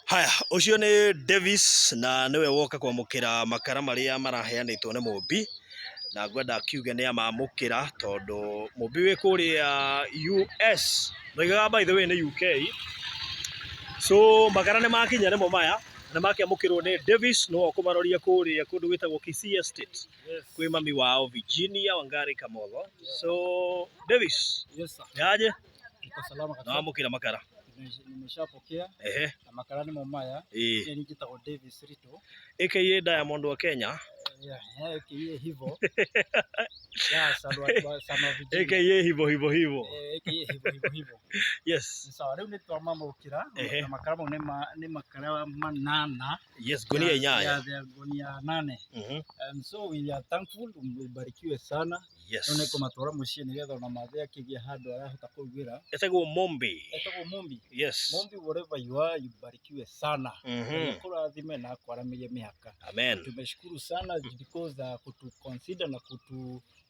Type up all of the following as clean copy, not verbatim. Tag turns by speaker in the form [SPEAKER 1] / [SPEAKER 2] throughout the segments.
[SPEAKER 1] Haya, ucio ni Davis na niwe woka kwamukira makara maria maraheanitwo ni Mumbi na ngwenda akiuge ni amamukira tondu Mumbi wi kuria US noigaga by the way ni UK, so makara ni makinya nimo maya na makiamukirwo ni Davis no kumaroria kuria kundu gwitagwo Kisii Estate. Yes. Kwi mami wao Virginia Wangari Kamotho. So Davis,
[SPEAKER 2] yes sir,
[SPEAKER 1] yaje
[SPEAKER 2] niko salama kabisa.
[SPEAKER 1] Na amukira makara
[SPEAKER 2] nimeshapokea na makara ni maya ni nijitagwo Davis Rito
[SPEAKER 1] aka Diamond wa Kenya.
[SPEAKER 2] aka hivyo
[SPEAKER 1] aka hivyo yes.
[SPEAKER 2] Sawa, leo ni twa mama ukira na makara ni makara manana.
[SPEAKER 1] Yes, gunia inyanya.
[SPEAKER 2] Gunia 8. And so we are thankful, mbarikiwe sana.
[SPEAKER 1] Yes.
[SPEAKER 2] None ko matora mushie ni getha na mathe akigia handu arahota kugira.
[SPEAKER 1] Etagwo Mumbi. Yes.
[SPEAKER 2] Mumbi, wherever you are, ubarikiwe sana. Kurathime na kwaramie miaka.
[SPEAKER 1] Amen.
[SPEAKER 2] Tumeshukuru sana because kutu consider na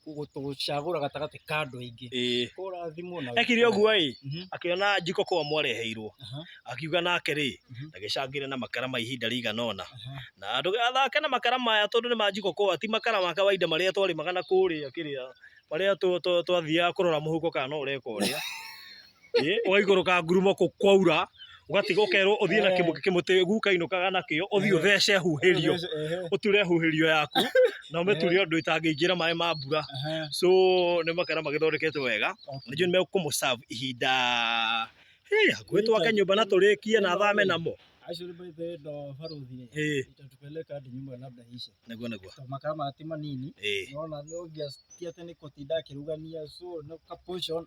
[SPEAKER 2] kutuchagura gatagati kando ingi. Kurathimo na
[SPEAKER 1] ekire oguo akiona jiko kwa mwareheirwo akiuga nake ri agicangire na makara ma ihinda riganona na andu athake na makara maya tondu ni majiko kwa ti makara ma kawaida maria twari magana kuria kiria maria twathia kurora muhuko kana ureka uria waiguruka ngurumo kwaura ugatiga ukerwo uthie na kimuti gukainũkaga nakio uthie uthece huhirio uture huhirio yaku na umeture undu itangiingira mai ma mbura. So ni makara magithondeketwo wega nijue ni mekumuserve ihinda gwitwa kanyumba na turikie na thame namo.
[SPEAKER 2] Actually by the end of Faruthi itatupeleka hadi nyumba labda ishe. Niguo makara matima nini unaona ni obvious tiate ni kotinda kirugania, so no ka portion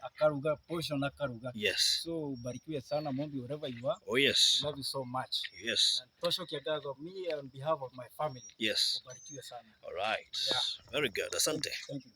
[SPEAKER 2] akaruga.
[SPEAKER 1] Yes.
[SPEAKER 2] So barikiwe sana Mumbi wherever you are.
[SPEAKER 1] Oh yes.
[SPEAKER 2] I love you so much.
[SPEAKER 1] Yes.
[SPEAKER 2] Tosho kiagazo me on behalf of my family.
[SPEAKER 1] Yes.
[SPEAKER 2] Barikiwe sana.
[SPEAKER 1] All right. Yeah. Very good. Asante.
[SPEAKER 2] Thank you.